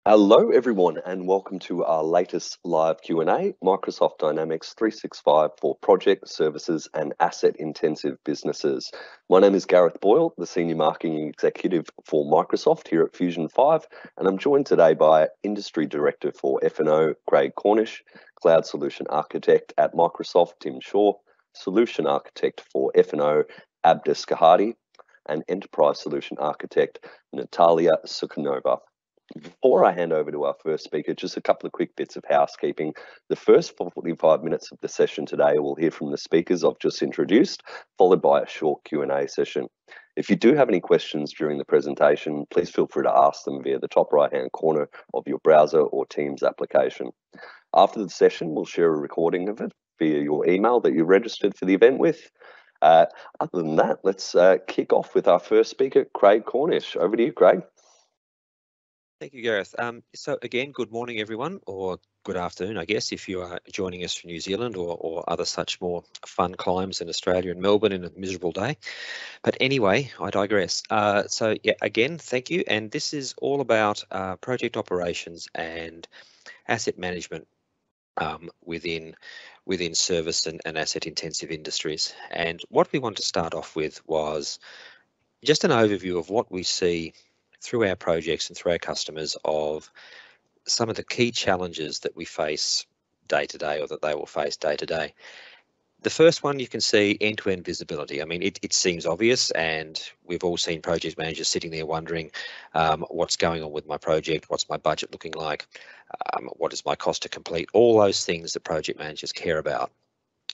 Hello everyone and welcome to our latest live Q&A, Microsoft Dynamics 365 for project, services and asset-intensive businesses. My name is Gareth Boyle, the Senior Marketing Executive for Microsoft here at Fusion 5, and I'm joined today by Industry Director for F&O, Craig Cornish, Cloud Solution Architect at Microsoft, Tim Shaw, Solution Architect for F&O, Abdus Kahadi, and Enterprise Solution Architect, Natalia Sukhanova. Before I hand over to our first speaker, just a couple of quick bits of housekeeping. The first 45 minutes of the session today, we'll hear from the speakers I've just introduced, followed by a short Q&A session. If you do have any questions during the presentation, please feel free to ask them via the top right-hand corner of your browser or Teams application. After the session, we'll share a recording of it via your email that you registered for the event with. Other than that, let's kick off with our first speaker, Craig Cornish. Over to you, Craig. Thank you, Gareth. So again, good morning, everyone, or good afternoon, I guess, if you are joining us from New Zealand or other such more fun climes in Australia and Melbourne in a miserable day. But anyway, I digress. So yeah, again, thank you. And this is all about project operations and asset management within service and asset intensive industries. And what we want to start off with was just an overview of what we see through our projects and through our customers of some of the key challenges that we face day to day or that they will face day to day. The first one you can see, end-to-end visibility. I mean, it seems obvious, and we've all seen project managers sitting there wondering what's going on with my project, what's my budget looking like, what is my cost to complete, all those things that project managers care about,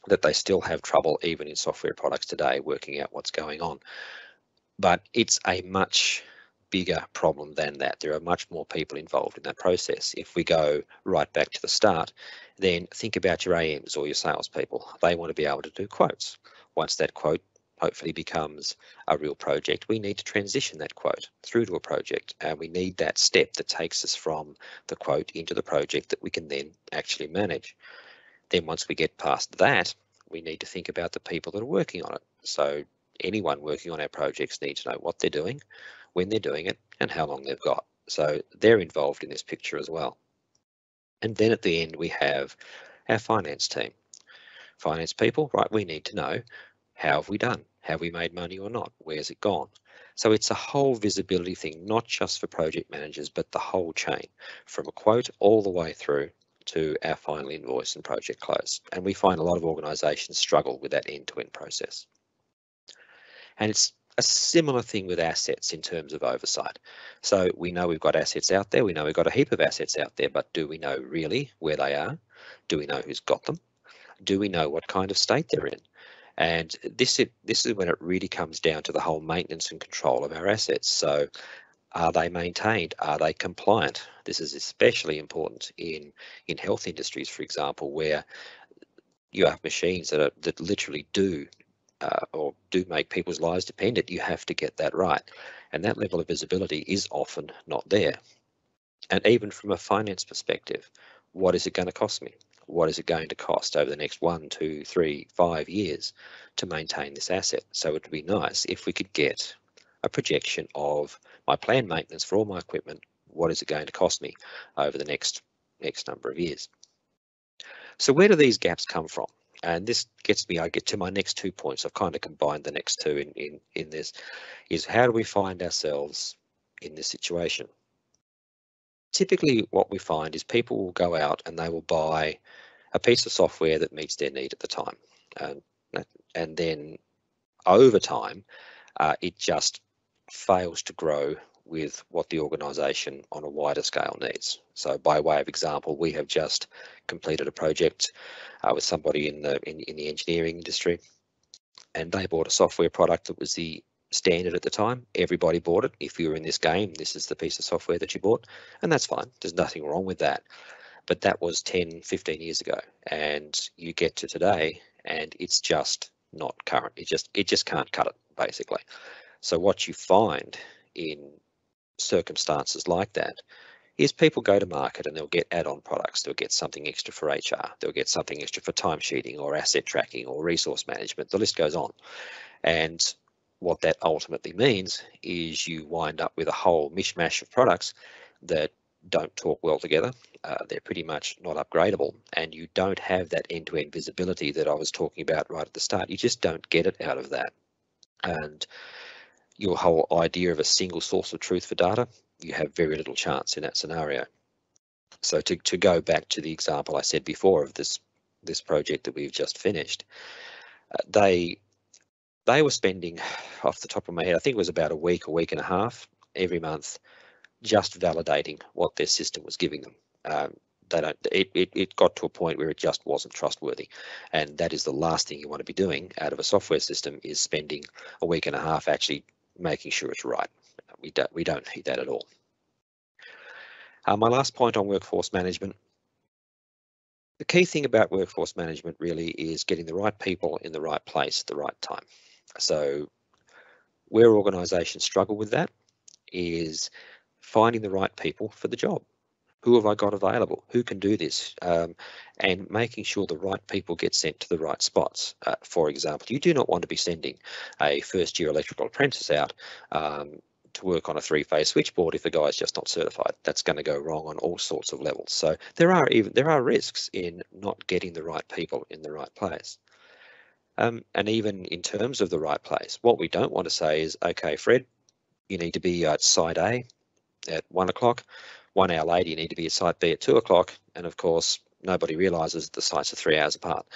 that they still have trouble even in software products today working out what's going on. But it's a much bigger problem than that. There are much more people involved in that process. If we go right back to the start, then think about your AMs or your salespeople. They want to be able to do quotes. Once that quote hopefully becomes a real project, we need to transition that quote through to a project, and we need that step that takes us from the quote into the project that we can then actually manage. Then once we get past that, we need to think about the people that are working on it. So anyone working on our projects needs to know what they're doing, when they're doing it, and how long they've got. So they're involved in this picture as well. And then at the end, we have our finance team. Finance people, right, we need to know, how have we done? Have we made money or not? Where's it gone? So it's a whole visibility thing, not just for project managers, but the whole chain, from a quote all the way through to our final invoice and project close. And we find a lot of organisations struggle with that end-to-end process. And it's a similar thing with assets in terms of oversight. So we know we've got assets out there, we know we've got a heap of assets out there, but do we know really where they are? Do we know who's got them? Do we know what kind of state they're in? And this is when it really comes down to the whole maintenance and control of our assets. So are they maintained? Are they compliant? This is especially important in health industries, for example, where you have machines that literally do or do make people's lives dependent. You have to get that right. And that level of visibility is often not there. And even from a finance perspective, what is it going to cost me? What is it going to cost over the next 1, 2, 3, 5 years to maintain this asset? So it would be nice if we could get a projection of my planned maintenance for all my equipment. What is it going to cost me over the next number of years? So where do these gaps come from? And this gets me, I get to my next 2 points. I've kind of combined the next two in this, is how do we find ourselves in this situation? Typically what we find is people will go out and they will buy a piece of software that meets their need at the time. And then over time, it just fails to grow with what the organisation on a wider scale needs. So by way of example, we have just completed a project with somebody in the engineering industry, and they bought a software product that was the standard at the time. Everybody bought it. If you were in this game, this is the piece of software that you bought, and that's fine. There's nothing wrong with that. But that was 10, 15 years ago, and you get to today and it's just not current. It just can't cut it, basically. So what you find in circumstances like that is people go to market and they'll get add-on products. They'll get something extra for HR. They'll get something extra for timesheeting or asset tracking or resource management. The list goes on. And what that ultimately means is you wind up with a whole mishmash of products that don't talk well together. They're pretty much not upgradable, and you don't have that end-to-end visibility that I was talking about right at the start. You just don't get it out of that. And your whole idea of a single source of truth for data, you have very little chance in that scenario. So to go back to the example I said before of this project that we've just finished, they were spending, off the top of my head, I think it was about a week and a half every month, just validating what their system was giving them. It got to a point where it just wasn't trustworthy, and that is the last thing you want to be doing out of a software system, is spending a week and a half actually making sure it's right. We don't need that at all. My last point on workforce management. The key thing about workforce management really is getting the right people in the right place at the right time. So where organisations struggle with that is finding the right people for the job. Who have I got available? Who can do this? And making sure the right people get sent to the right spots. For example, you do not want to be sending a first-year electrical apprentice out to work on a three-phase switchboard if the guy's just not certified. That's going to go wrong on all sorts of levels. So there are risks in not getting the right people in the right place. And even in terms of the right place, what we don't want to say is, okay, Fred, you need to be at site A at 1 o'clock. 1 hour later, you need to be at site B at 2 o'clock. And of course, nobody realizes the sites are 3 hours apart.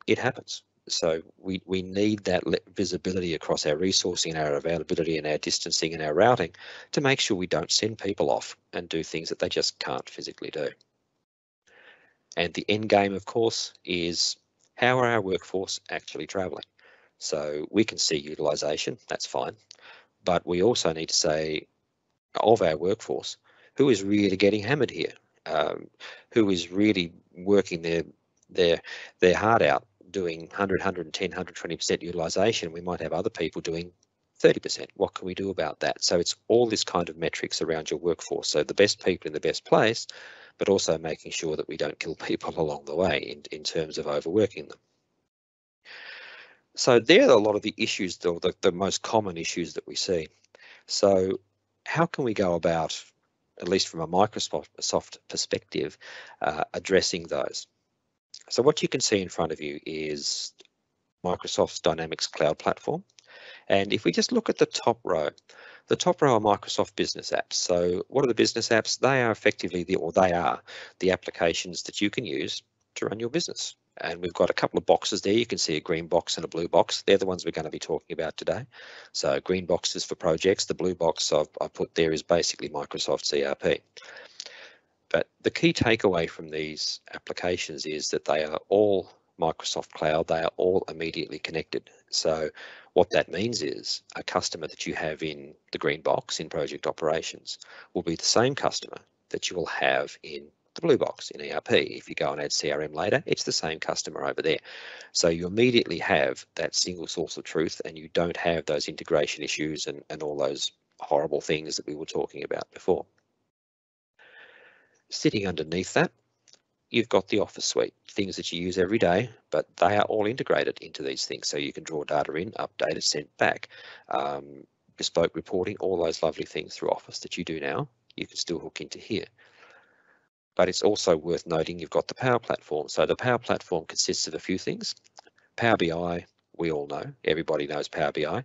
It happens. So we need that visibility across our resourcing, our availability, and our distancing and our routing to make sure we don't send people off and do things that they just can't physically do. And the end game, of course, is how are our workforce actually traveling? So we can see utilisation, that's fine. But we also need to say, of our workforce, who is really getting hammered here? Who is really working their heart out, doing 100, 110, 120% utilisation? We might have other people doing 30%. What can we do about that? So it's all this kind of metrics around your workforce. So the best people in the best place, but also making sure that we don't kill people along the way in terms of overworking them. So there are a lot of the issues, the most common issues that we see. So how can we go about, at least from a Microsoft perspective, addressing those? So what you can see in front of you is Microsoft's Dynamics Cloud Platform. And if we just look at the top row are Microsoft business apps. So what are the business apps? They are effectively the applications that you can use to run your business. And we've got a couple of boxes there. You can see a green box and a blue box. They're the ones we're going to be talking about today. So green box is for projects. The blue box I've put there is basically Microsoft's ERP. But the key takeaway from these applications is that they are all Microsoft Cloud. They are all immediately connected. So what that means is a customer that you have in the green box in project operations will be the same customer that you will have in the blue box in ERP. If you go and add CRM later, it's the same customer over there. So you immediately have that single source of truth, and you don't have those integration issues and all those horrible things that we were talking about before. Sitting underneath that, you've got the Office suite, things that you use every day, but they are all integrated into these things. So you can draw data in, update it, send back, bespoke reporting, all those lovely things through Office that you do now, you can still hook into here. But it's also worth noting you've got the Power Platform. So the Power Platform consists of a few things. Power BI, we all know, everybody knows Power BI,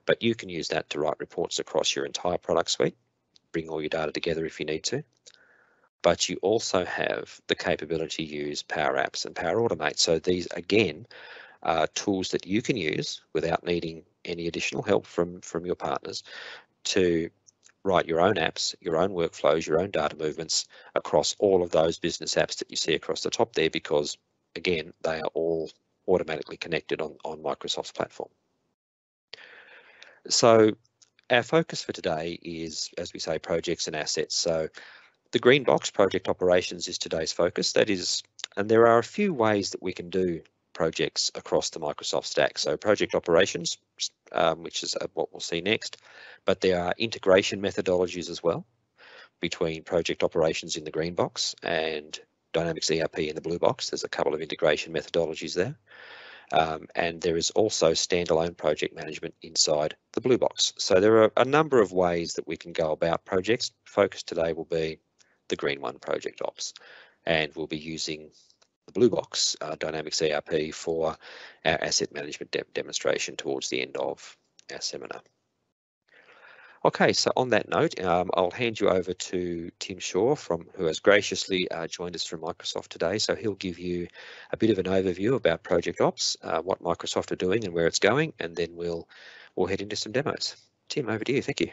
but you can use that to write reports across your entire product suite, bring all your data together if you need to. But you also have the capability to use Power Apps and Power Automate. So these, again, are tools that you can use without needing any additional help from your partners to write your own apps, your own workflows, your own data movements across all of those business apps that you see across the top there, because, again, they are all automatically connected on Microsoft's platform. So our focus for today is, as we say, projects and assets. So the green box, project operations, is today's focus. That is, and there are a few ways that we can do projects across the Microsoft stack. So project operations, which is what we'll see next, but there are integration methodologies as well between project operations in the green box and Dynamics ERP in the blue box. There's a couple of integration methodologies there. And there is also standalone project management inside the blue box. So there are a number of ways that we can go about projects. Focus today will be the green one, project ops, and we'll be using the blue box Dynamics ERP for our asset management demonstration towards the end of our seminar. Okay, so on that note, I'll hand you over to Tim Shaw, who has graciously joined us from Microsoft today. So he'll give you a bit of an overview about Project Ops, what Microsoft are doing and where it's going, and then we'll head into some demos. Tim, over to you. Thank you.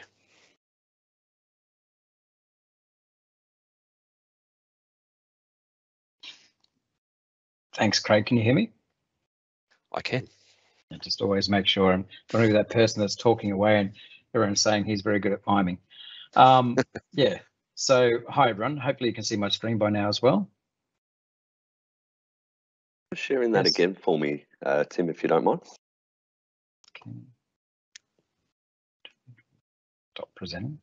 Thanks, Craig. Can you hear me? I can. I just always make sure I'm not really that person that's talking away and everyone's saying he's very good at miming. Yeah, so hi everyone. Hopefully you can see my screen by now as well. Sharing that again for me, Tim, if you don't mind. Okay. Stop presenting.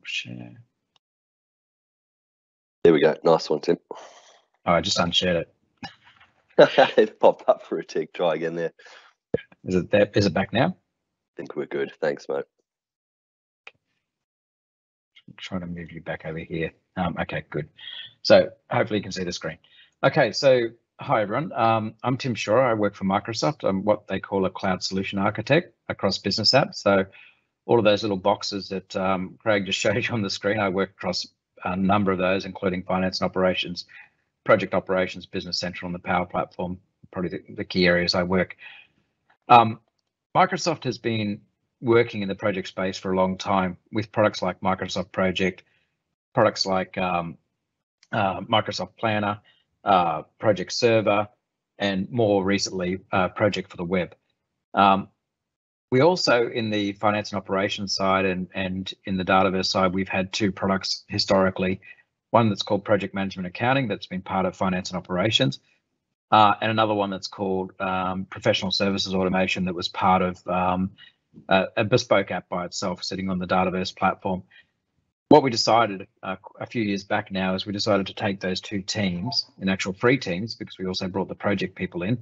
Share. There we go. Nice one, Tim. Oh, I just unshared it. It popped up for a tick. Try again there. Is it there? Is it back now? I think we're good. Thanks, mate. Trying to move you back over here. Okay, good. So hopefully you can see the screen. Okay, so hi everyone. I'm Tim Shaw. I work for Microsoft. I'm what they call a cloud solution architect across business apps. So all of those little boxes that Craig just showed you on the screen, I work across a number of those, including finance and operations, project operations, business central, and the Power Platform, probably the key areas I work. Microsoft has been working in the project space for a long time with products like Microsoft Project, products like Microsoft Planner, Project Server, and more recently, Project for the Web. We also, in the finance and operations side and in the Dataverse side, we've had two products historically. One that's called Project Management Accounting, that's been part of finance and operations, and another one that's called Professional Services Automation, that was part of a bespoke app by itself, sitting on the Dataverse platform. What we decided a few years back now is we decided to take those two teams, in actual 3 teams, because we also brought the project people in,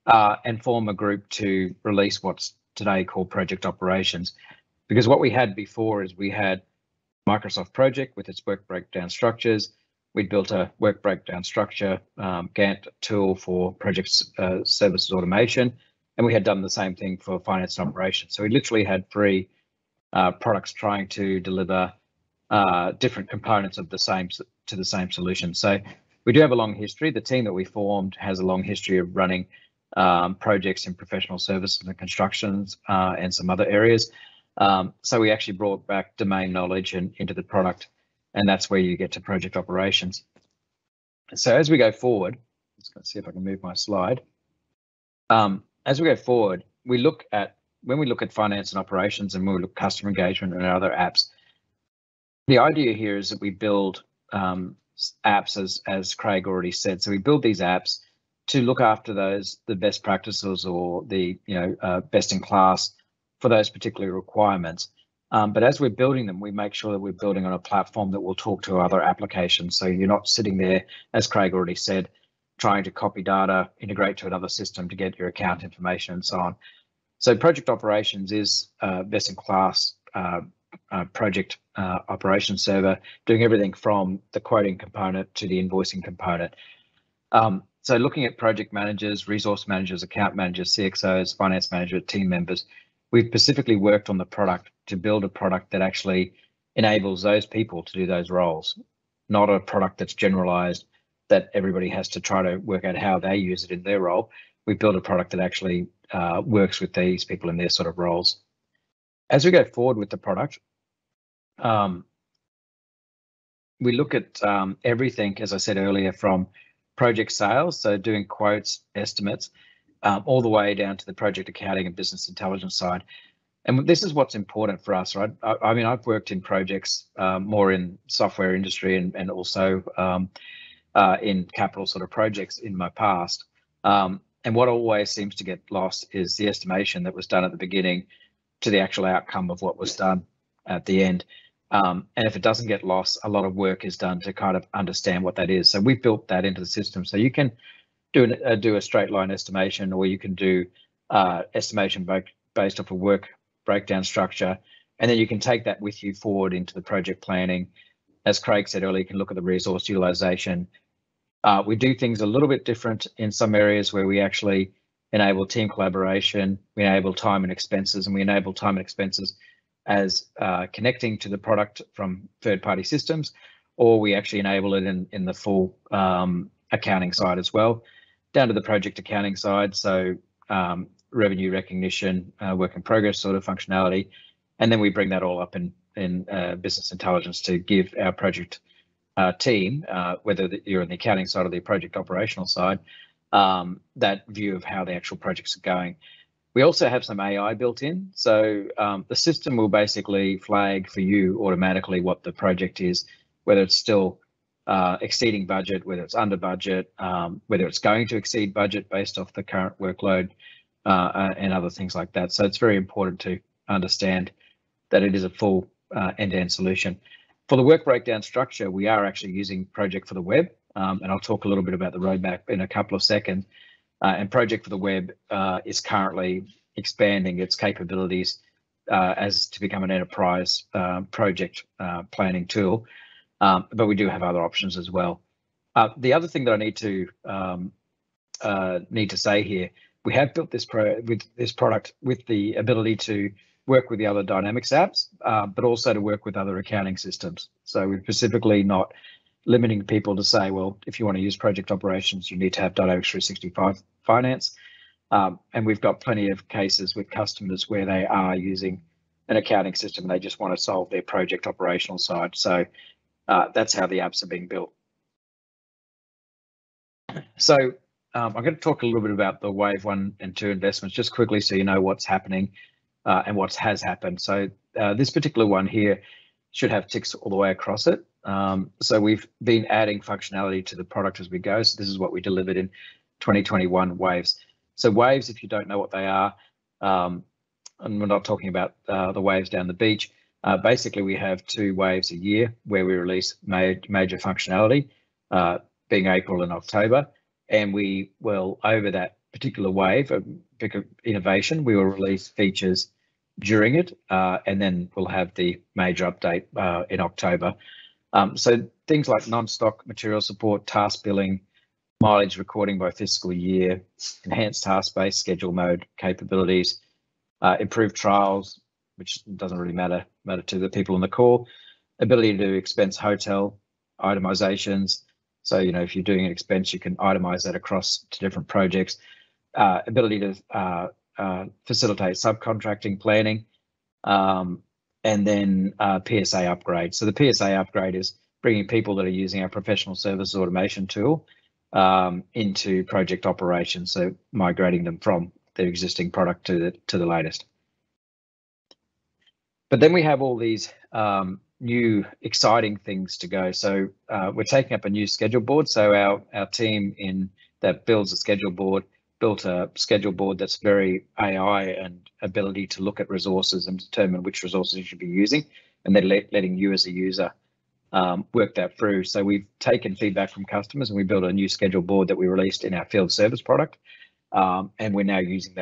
and form a group to release what's today called Project Operations. Because what we had before is we had Microsoft Project with its work breakdown structures. We'd built a work breakdown structure Gantt tool for project services automation, and we had done the same thing for finance and operations. So we literally had 3 products trying to deliver different components of the same solution. So we do have a long history. The team that we formed has a long history of running projects in professional services and constructions and some other areas. So we actually brought back domain knowledge into the product, and that's where you get to project operations. So as we go forward, let's see if I can move my slide. As we go forward, when we look at finance and operations and when we look at customer engagement and other apps, the idea here is that we build apps, as Craig already said. So we build these apps to look after the best practices or the best in class for those particular requirements. But as we're building them, we make sure that we're building on a platform that will talk to other applications. So you're not sitting there, as Craig already said, trying to copy data, integrate to another system to get your account information and so on. So Project Operations is best in class project operations server, doing everything from the quoting component to the invoicing component. So looking at project managers, resource managers, account managers, CXOs, finance manager, team members, we've specifically worked on the product to build a product that actually enables those people to do those roles, not a product that's generalized that everybody has to try to work out how they use it in their role. We built a product that actually works with these people in their sort of roles. As we go forward with the product, we look at everything, as I said earlier, from project sales, so doing quotes, estimates, all the way down to the project accounting and business intelligence side. And this is what's important for us, right? I mean, I've worked in projects more in software industry and also in capital sort of projects in my past. And what always seems to get lost is the estimation that was done at the beginning to the actual outcome of what was done at the end. And if it doesn't get lost, a lot of work is done to kind of understand what that is. So we've built that into the system. So you can do a straight line estimation, or you can do estimation based off a work breakdown structure, and then you can take that with you forward into the project planning. As Craig said earlier, you can look at the resource utilization. We do things a little bit different in some areas where we actually enable team collaboration, we enable time and expenses, and we enable time and expenses as connecting to the product from third-party systems, or we actually enable it in the full accounting side as well, down to the project accounting side. So revenue recognition, work in progress sort of functionality, and then we bring that all up in business intelligence to give our project team, whether you're in the accounting side or the project operational side, that view of how the actual projects are going. We also have some AI built in, so the system will basically flag for you automatically what the project is, whether it's still exceeding budget, whether it's under budget, whether it's going to exceed budget based off the current workload, and other things like that. So it's very important to understand that it is a full end-to-end solution. For the work breakdown structure, we are actually using Project for the Web, and I'll talk a little bit about the roadmap in a couple of seconds. And Project for the Web is currently expanding its capabilities as to become an enterprise project planning tool, but we do have other options as well. The other thing that I need to say here, we have built this product with the ability to work with the other Dynamics apps, but also to work with other accounting systems. So we're specifically not limiting people to say, well, if you want to use project operations, you need to have Dynamics 365 Finance. And we've got plenty of cases with customers where they are using an accounting system and they just want to solve their project operational side. So that's how the apps are being built. So I'm going to talk a little bit about the Wave 1 and 2 investments just quickly so you know what's happening and what has happened. So this particular one here should have ticks all the way across it. So we've been adding functionality to the product as we go. So this is what we delivered in 2021 Waves. So Waves, if you don't know what they are, and we're not talking about the waves down the beach, basically we have 2 waves a year where we release major functionality, being April and October. And we will, over that particular wave of innovation, we will release features during it, and then we'll have the major update in October. So things like non-stock material support, task billing, mileage recording by fiscal year, enhanced task-based schedule mode capabilities, improved trials, which doesn't really matter to the people on the call, ability to expense hotel itemizations. So, you know, if you're doing an expense, you can itemize that across to different projects, ability to facilitate subcontracting planning, and then PSA upgrade. So the PSA upgrade is bringing people that are using our professional services automation tool into project operations, so migrating them from their existing product to the latest. But then we have all these new exciting things to go. So we're taking up a new schedule board. So our team that builds a schedule board built a schedule board that's very AI and ability to look at resources and determine which resources you should be using, and then letting you as a user work that through. So we've taken feedback from customers and we built a new schedule board that we released in our field service product. And we're now using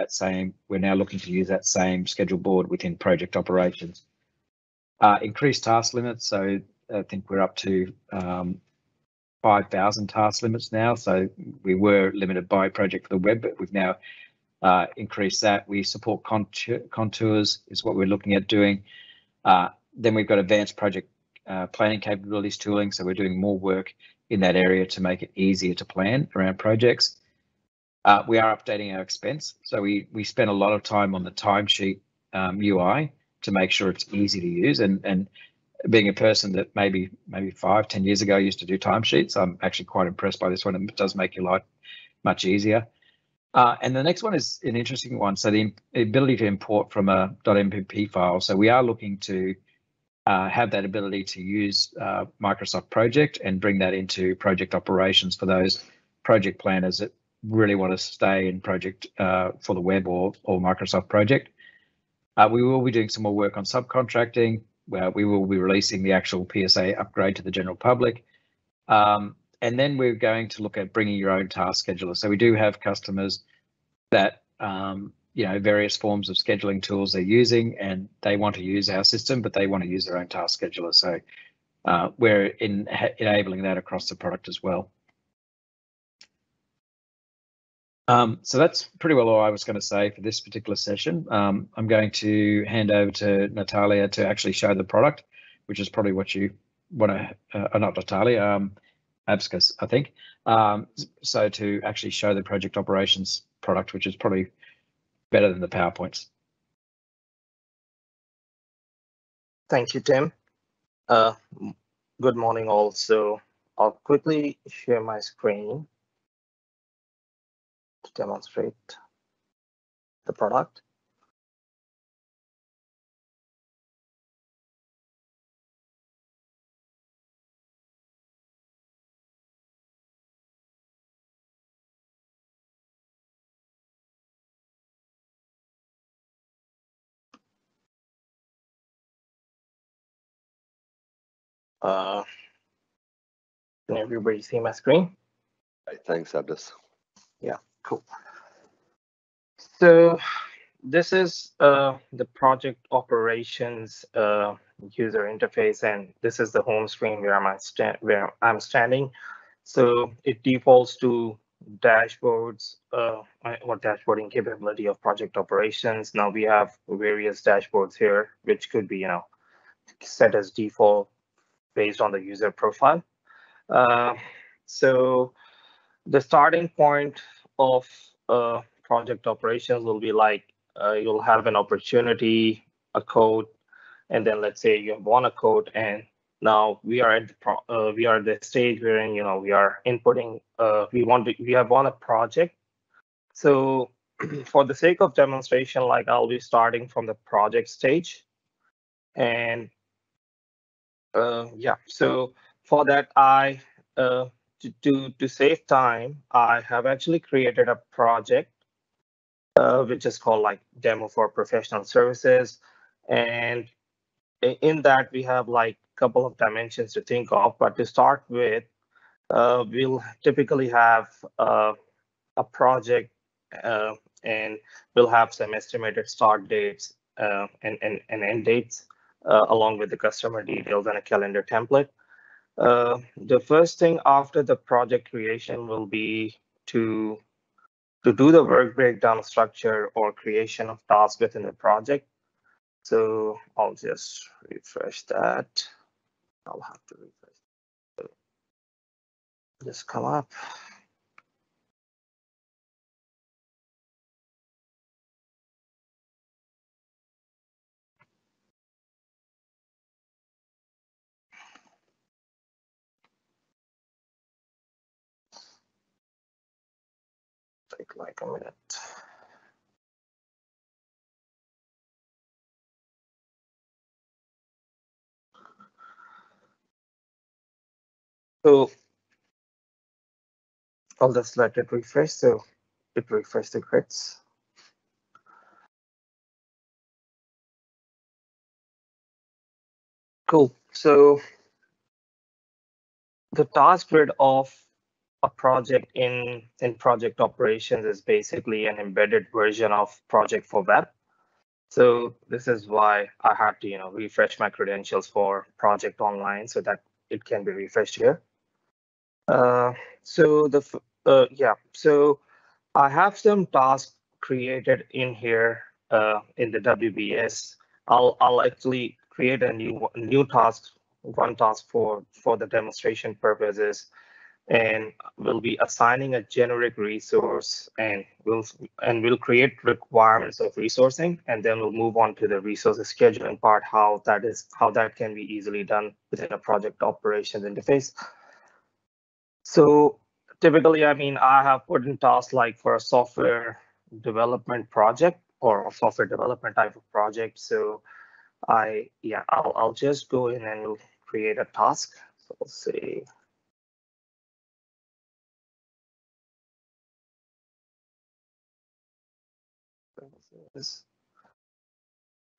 we're now looking to use that same schedule board within project operations. Increased task limits. So I think we're up to 5,000 task limits now. So we were limited by Project for the Web, but we've now increased that. We support contours is what we're looking at doing. Then we've got advanced project planning capabilities tooling. So we're doing more work in that area to make it easier to plan around projects. We are updating our expense. So we spend a lot of time on the timesheet UI to make sure it's easy to use. And being a person that maybe 5-10 years ago used to do timesheets, I'm actually quite impressed by this one. It does make your life much easier. And the next one is an interesting one. So the ability to import from a .mpp file. So we are looking to have that ability to use Microsoft Project and bring that into project operations for those project planners that really want to stay in Project for the Web or Microsoft Project. We will be doing some more work on subcontracting, where we will be releasing the actual PSA upgrade to the general public. And then we're going to look at bringing your own task scheduler. So we do have customers that, various forms of scheduling tools they're using, and they want to use our system, but they want to use their own task scheduler. So we're enabling that across the product as well. So that's pretty well all I was going to say for this particular session. I'm going to hand over to Natalia to actually show the product, which is probably what you want to, not Natalia, Abscus, I think. So to actually show the project operations product, which is probably better than the PowerPoints. Thank you, Tim. Good morning all. So I'll quickly share my screen to demonstrate the product. Can everybody see my screen? Thanks, Abdus. Yeah, cool. So this is the project operations user interface, and this is the home screen where I'm standing. So it defaults to dashboards or dashboarding capability of project operations. Now we have various dashboards here, which could be set as default based on the user profile. So the starting point of project operations will be like you'll have an opportunity, a code, and then let's say you have won a code, and now we are at the stage wherein we are inputting. We have won a project. So for the sake of demonstration, like I'll be starting from the project stage, and yeah. So for that, to save time, I have actually created a project which is called like demo for professional services, and in that we have like a couple of dimensions to think of. But to start with, we'll typically have a project, and we'll have some estimated start dates and end dates, along with the customer details and a calendar template. The first thing after the project creation will be to do the work breakdown structure or creation of tasks within the project. So I'll just refresh that. I'll have to refresh. Just come up. Take like a minute. So I'll just let it refresh. So it refreshed the grids. Cool. So the task grid of a project in project operations is basically an embedded version of project for web. So this is why I had to refresh my credentials for project online so that it can be refreshed here. So I have some tasks created in here in the WBS. I'll actually create a new task, one task for the demonstration purposes, and we'll be assigning a generic resource, and we'll create requirements of resourcing, and then we'll move on to the resources scheduling part, how that can be easily done within a project operations interface. So typically, I have put in tasks like for a software development project or a software development type of project. So I'll just go in and we'll create a task. So we'll say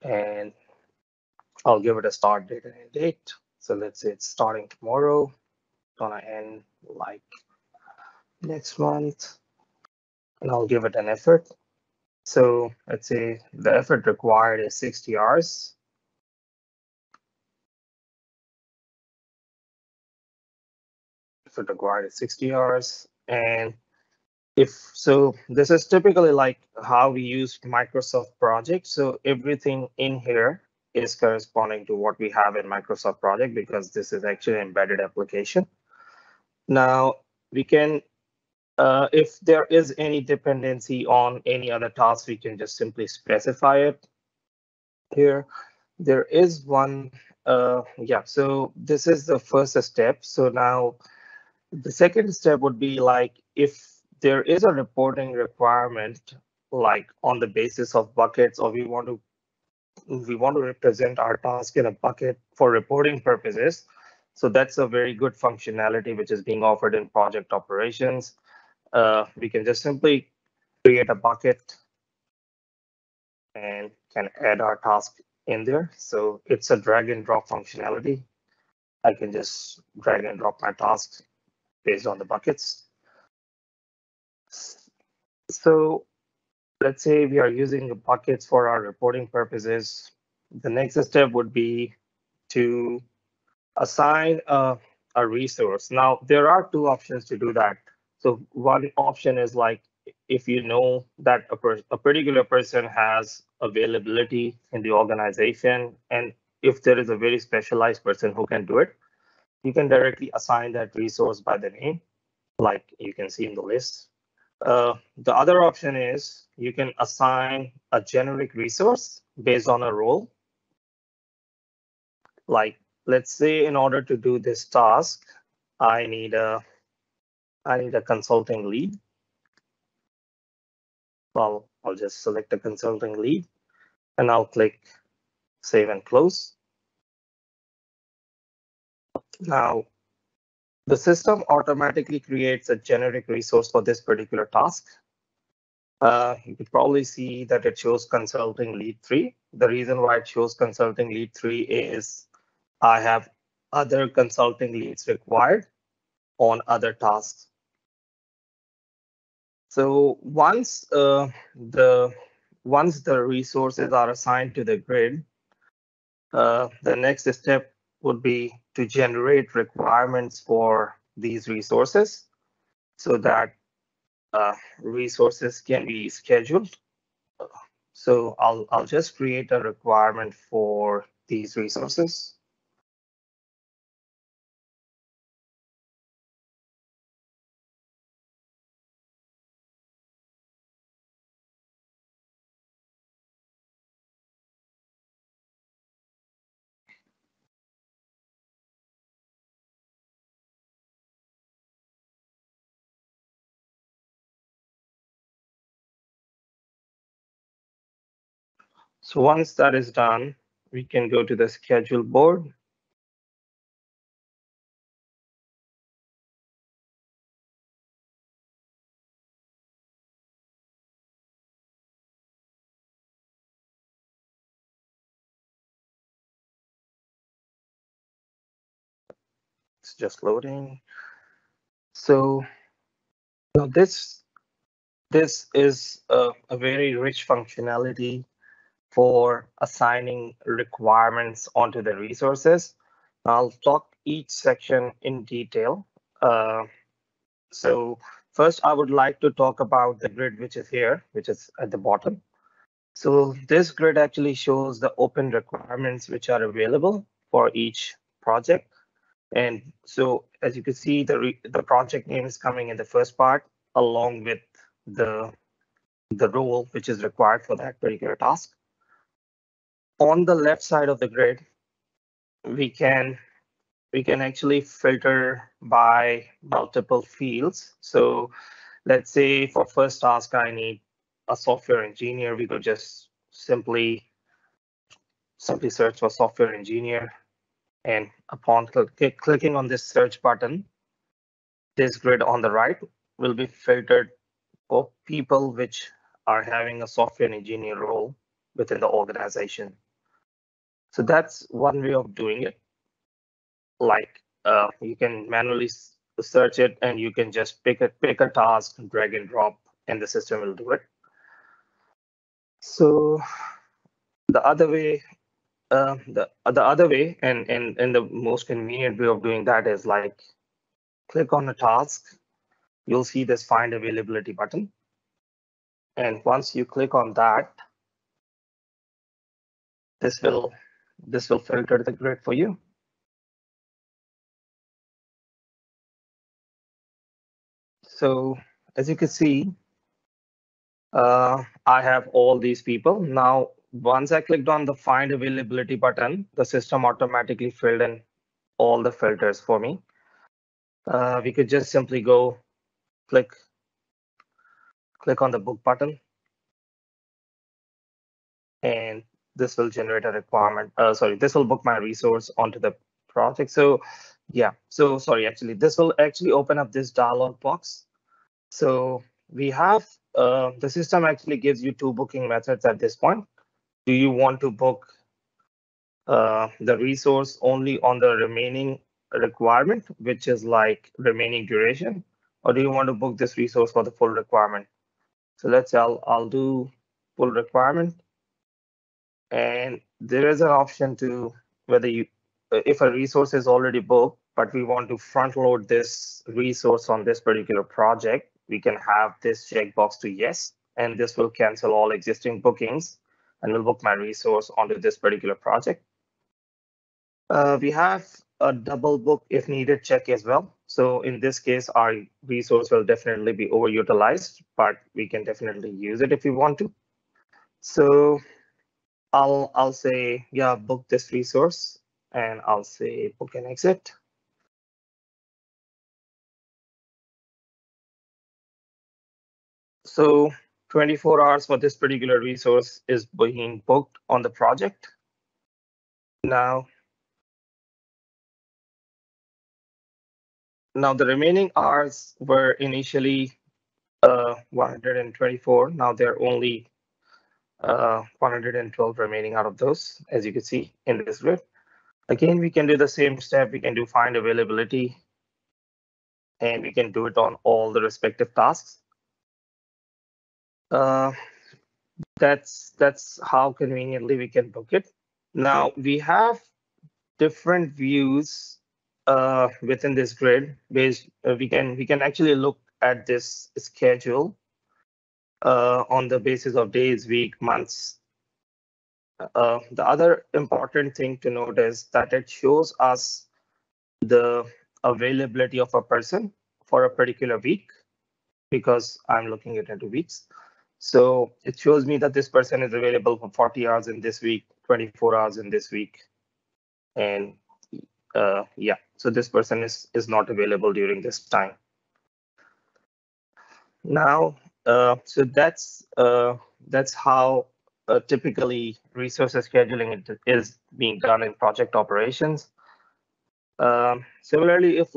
and I'll give it a start date and end date. So let's say it's starting tomorrow, gonna end like next month, and I'll give it an effort. So let's say the effort required is 60 hours. Effort required is 60 hours. And if so, this is typically like how we use Microsoft Project. So everything in here is corresponding to what we have in Microsoft Project because this is actually an embedded application. Now we can, if there is any dependency on any other task, we can just simply specify it here. There is one, yeah, so this is the first step. So now the second step would be like if there is a reporting requirement, like on the basis of buckets, or we want to represent our task in a bucket for reporting purposes. So that's a very good functionality which is being offered in project operations. We can just simply create a bucket and can add our task in there. So it's a drag and drop functionality. I can just drag and drop my tasks based on the buckets. So let's say we are using the buckets for our reporting purposes. The next step would be to assign a resource. Now, there are two options to do that. So one option is like if you know that a particular person has availability in the organization, and if there is a very specialized person who can do it, you can directly assign that resource by the name, like you can see in the list. The other option is you can assign a generic resource based on a role. Like, let's say in order to do this task, I need a consulting lead. Well, I'll just select a consulting lead and I'll click save and close. Now, the system automatically creates a generic resource for this particular task. You could probably see that it shows consulting lead 3. The reason why it shows consulting lead 3 is I have other consulting leads required on other tasks. So once the resources are assigned to the grid, the next step would be to generate requirements for these resources so that resources can be scheduled. So I'll just create a requirement for these resources. So once that is done, we can go to the schedule board. It's just loading. So now this is a very rich functionality for assigning requirements onto the resources. I'll talk each section in detail. So first, I would like to talk about the grid, which is here, which is at the bottom. So this grid actually shows the open requirements which are available for each project. And so as you can see, the project name is coming in the first part, along with the role which is required for that particular task. On the left side of the grid, we can actually filter by multiple fields. So let's say for first task, I need a software engineer. We could just simply search for software engineer. And upon clicking on this search button, this grid on the right will be filtered for people which are having a software engineer role within the organization. So that's one way of doing it. Like you can manually search it, and you can just pick a task, drag and drop, and the system will do it. So the other way, the other way, and the most convenient way of doing that is like click on a task. You'll see this find availability button, and once you click on that, this will filter the grid for you. So as you can see, I have all these people. Now, once I clicked on the find availability button, the system automatically filled in all the filters for me. We could just simply go click on the book button, and this will generate a requirement. Sorry, this will book my resource onto the project. So yeah, so sorry, actually, this will actually open up this dialog box. So we have the system actually gives you two booking methods at this point. Do you want to book the resource only on the remaining requirement, which is like remaining duration, or do you want to book this resource for the full requirement? So let's say I'll do full requirement, and there is an option to whether you if a resource is already booked, but we want to front load this resource on this particular project, we can have this checkbox to yes, and this will cancel all existing bookings and will book my resource onto this particular project. We have a double book if needed check as well. So in this case, our resource will definitely be overutilized, but we can definitely use it if we want to. So I'll say, yeah, book this resource, and I'll say book and exit. So 24 hours for this particular resource is being booked on the project. Now the remaining hours were initially 124. Now they're only 112 remaining out of those, as you can see in this grid. Again, we can do the same step. We can do find availability, and we can do it on all the respective tasks. That's how conveniently we can book it. Now we have different views within this grid. Based, we can actually look at this schedule on the basis of days, week, months. The other important thing to note is that it shows us the availability of a person for a particular week, because I'm looking at it into weeks. So it shows me that this person is available for 40 hours in this week, 24 hours in this week. And yeah, so this person is not available during this time. Now, so that's how typically resources scheduling is being done in project operations. Similarly, if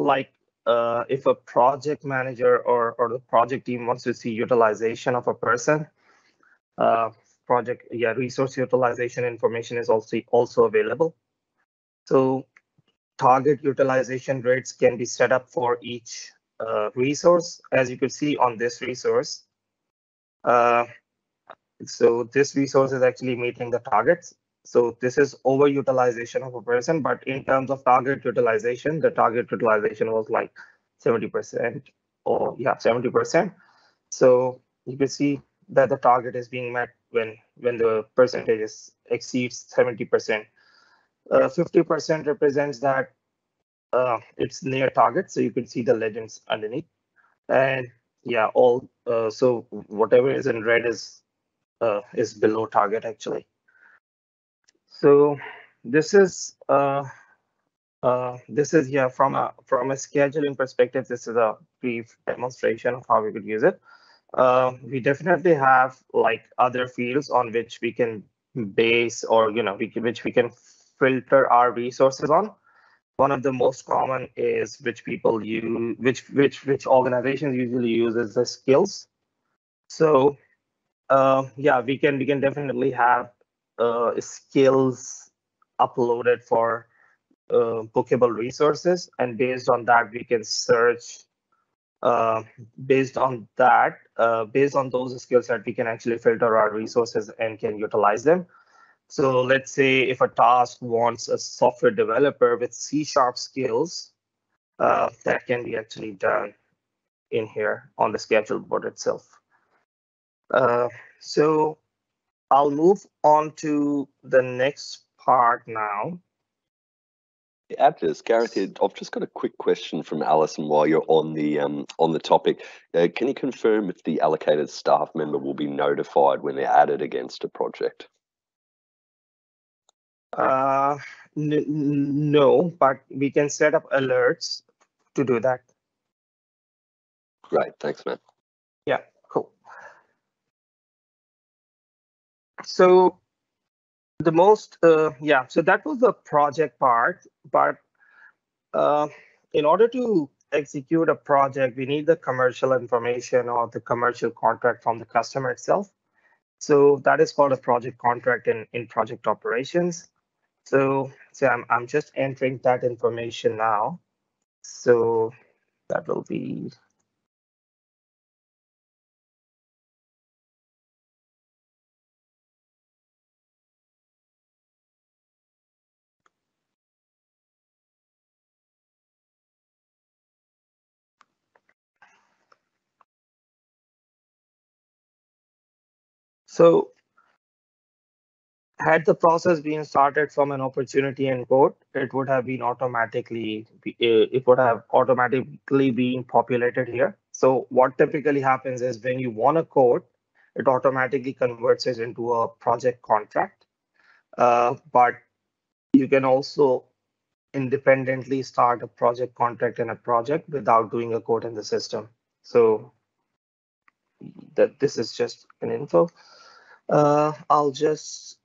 a project manager or the project team wants to see utilization of a person, resource utilization information is also available. So target utilization rates can be set up for each resource, as you could see on this resource. So this resource is actually meeting the targets. So this is overutilization of a person, but in terms of target utilization, the target utilization was like 70%, or yeah, 70%. So you can see that the target is being met when the percentage exceeds 70%. 50% represents that it's near target, so you can see the legends underneath. And yeah, all so whatever is in red is below target actually. So this is yeah, from a scheduling perspective, this is a brief demonstration of how we could use it. We definitely have like other fields on which we can base, or which we can filter our resources on. One of the most common is which people use, which organizations usually use, is the skills. So yeah, we can definitely have skills uploaded for bookable resources, and based on that we can search. Based on those skill set, we can actually filter our resources and can utilize them. So let's say if a task wants a software developer with C# skills, that can be actually done in here on the schedule board itself. So I'll move on to the next part now. Add to this, Gareth, I've just got a quick question from Alison while you're on the topic. Can you confirm if the allocated staff member will be notified when they're added against a project? No, but we can set up alerts to do that. Great, thanks, Matt. Yeah, cool. So the most, so that was the project part, but in order to execute a project, we need the commercial information or the commercial contract from the customer itself. So that is called a project contract in project operations. So I'm just entering that information now. So that will be. So had the process been started from an opportunity and quote, it would have automatically been populated here. So what typically happens is when you want a quote, it automatically converts it into a project contract. But you can also independently start a project contract in a project without doing a quote in the system. So that this is just an info. I'll just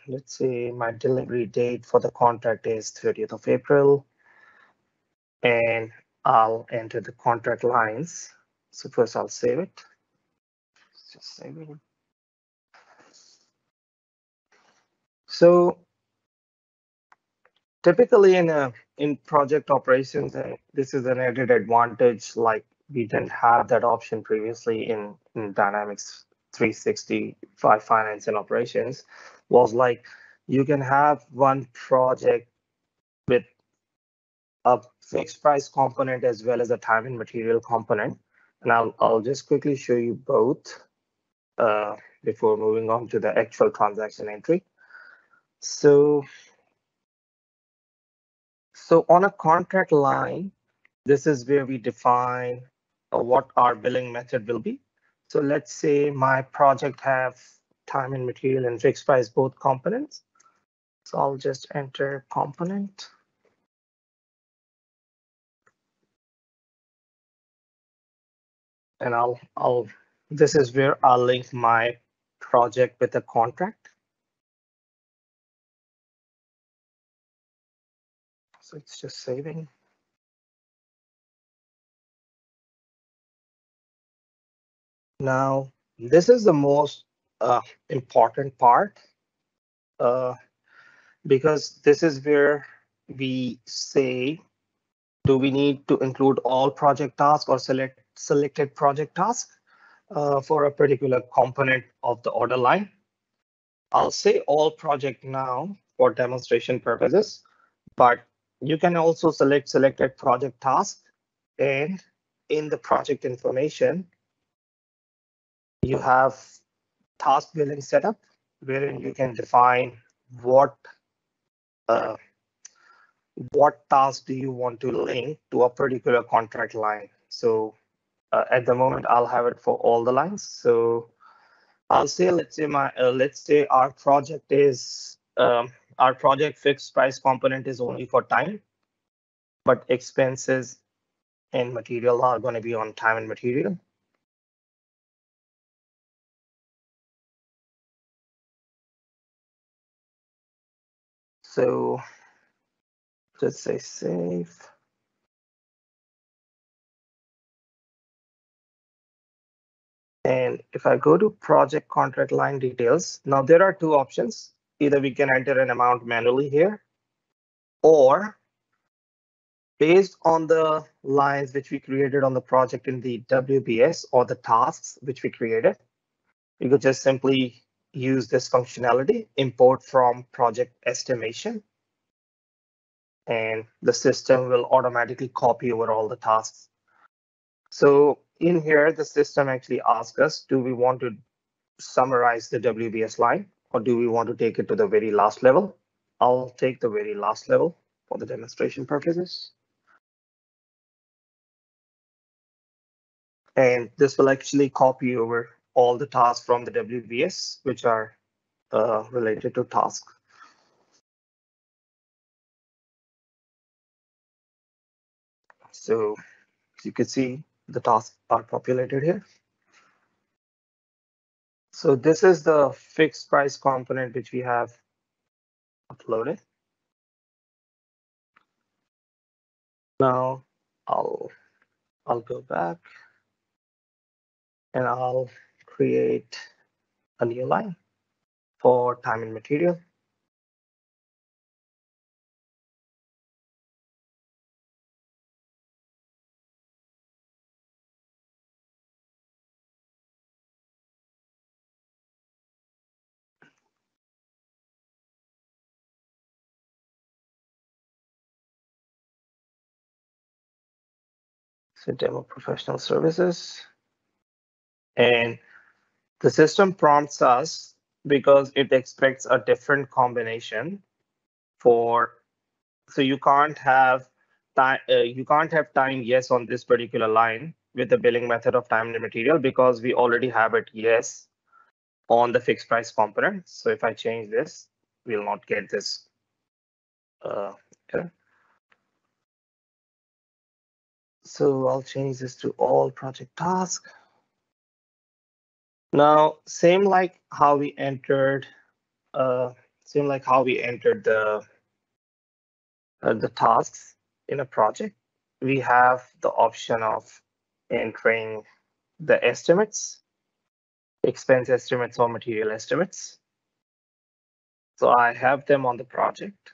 let's say my delivery date for the contract is 30th of April, and I'll enter the contract lines. So first I'll save it. Just save it. So typically in project operations, this is an added advantage. Like we didn't have that option previously in Dynamics 365 Finance and Operations. Was like you can have one project with a fixed price component as well as a time and material component, and I'll just quickly show you both before moving on to the actual transaction entry. So on a contract line, this is where we define what our billing method will be. So let's say my project have time and material and fixed price both components. So I'll just enter component. And this is where I'll link my project with a contract. So it's just saving. Now, this is the most important part because this is where we say, do we need to include all project tasks or selected project tasks for a particular component of the order line? I'll say all project now for demonstration purposes, but you can also select selected project task, and in the project information, you have task billing setup, wherein you can define what task do you want to link to a particular contract line. So at the moment, I'll have it for all the lines. So I'll say, let's say our project is our project fixed price component is only for time, but expenses and material are going to be on time and material. So just say save. And if I go to project contract line details, now there are two options. either we can enter an amount manually here, or based on the lines which we created on the project in the WBS or the tasks which we created, you could just simply use this functionality, import from project estimation, and the system will automatically copy over all the tasks. So in here, the system actually asks us, do we want to summarize the WBS line, or do we want to take it to the very last level? I'll take the very last level for the demonstration purposes. And this will actually copy over all the tasks from the WBS, which are related to tasks. So as you can see, the tasks are populated here. So this is the fixed price component which we have uploaded. Now I'll go back and I'll create a new line for time and material. So demo professional services. And the system prompts us because it expects a different combination for, so you can't have time yes on this particular line with the billing method of time and material, because we already have it yes on the fixed price component. So if I change this, we'll not get this error. So I'll change this to all project task. Now, same like how we entered the tasks in a project, we have the option of entering the estimates, expense estimates or material estimates. So I have them on the project.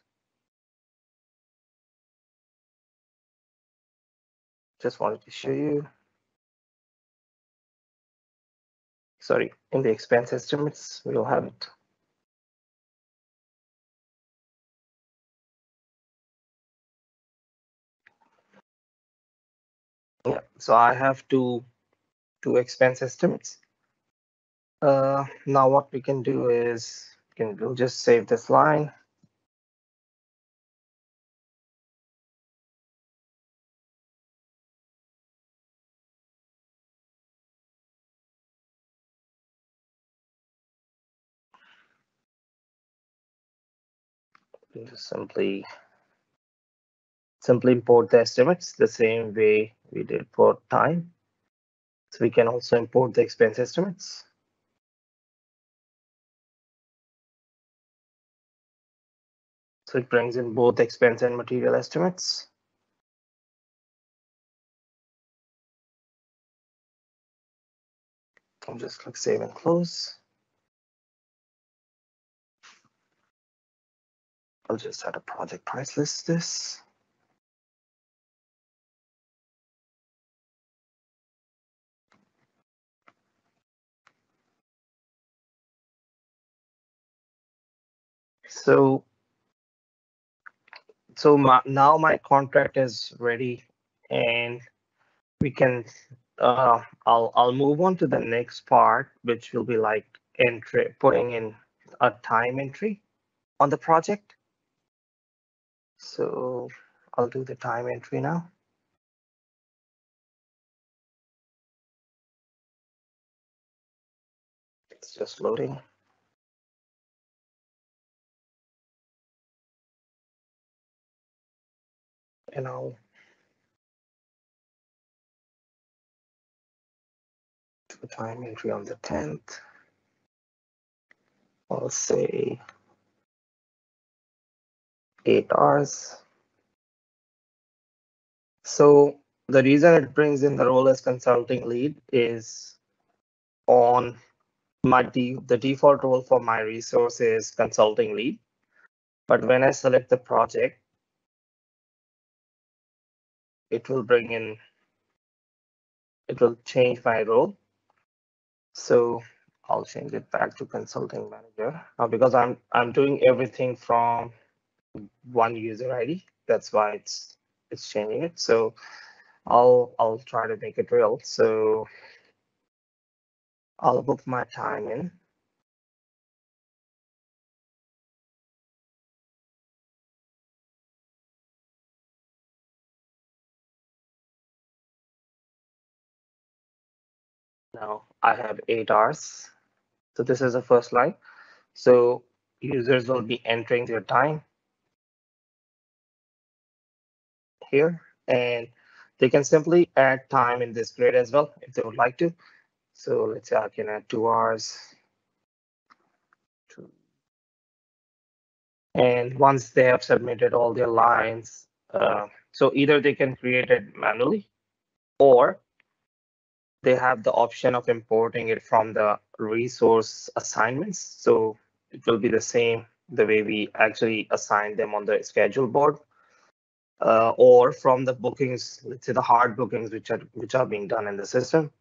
Just wanted to show you. Sorry, in the expense estimates, we'll have it. Yeah, so I have two expense estimates. Now what we can do is we'll just save this line. We'll just simply import the estimates the same way we did for time. So we can also import the expense estimates. So it brings in both expense and material estimates. I'll just click save and close. I'll just add a project price list this. So now my contract is ready, and we can I'll move on to the next part, which will be like putting in a time entry on the project. So I'll do the time entry now. It's just loading. And I'll do the time entry on the 10th. I'll say 8 hours. So the reason it brings in the role as consulting lead is on the default role for my resource is consulting lead. But when I select the project, it will change my role. So I'll change it back to consulting manager now because I'm doing everything from one user ID. That's why it's changing it. So I'll try to make it real. So I'll book my time in. Now I have 8 hours. So this is the first line. So users will be entering their time here, and they can simply add time in this grid as well if they would like to. So let's say I can add 2 hours. And once they have submitted all their lines, so either they can create it manually or they have the option of importing it from the resource assignments. So it will be the same the way we actually assign them on the schedule board, or from the bookings, let's say the hard bookings which are being done in the system.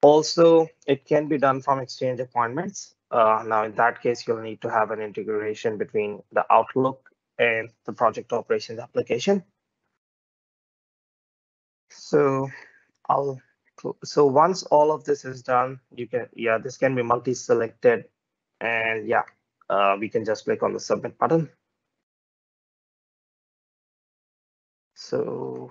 Also, it can be done from Exchange appointments. Now, in that case, you'll need to have an integration between the Outlook and the project operations application. So once all of this is done, this can be multi-selected, and we can just click on the submit button. So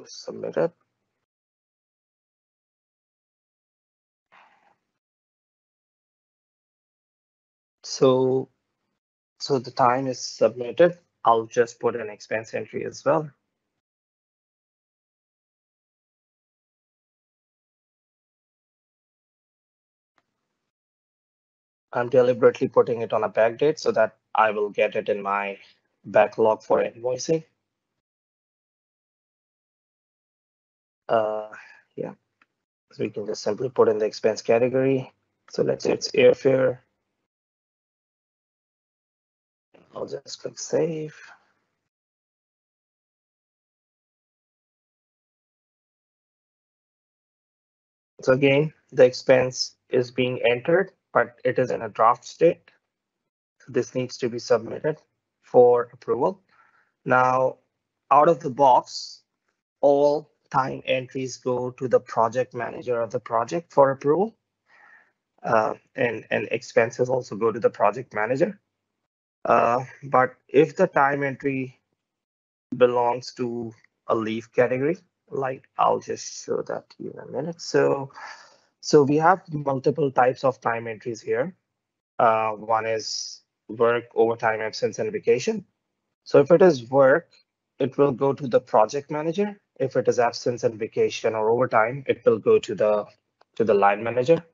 submit it. So the time is submitted. I'll just put an expense entry as well. I'm deliberately putting it on a backdate so that I will get it in my backlog for invoicing. So we can just simply put in the expense category. So let's say it's airfare. I'll just click save. So again, the expense is being entered, but it is in a draft state. This needs to be submitted for approval. Now, out of the box, all time entries go to the project manager of the project for approval. And expenses also go to the project manager. But if the time entry belongs to a leave category, like I'll just show that to you in a minute. So we have multiple types of time entries here. One is work, overtime, absence, and vacation. So if it is work, it will go to the project manager. If it is absence and vacation or overtime, it will go to the line manager.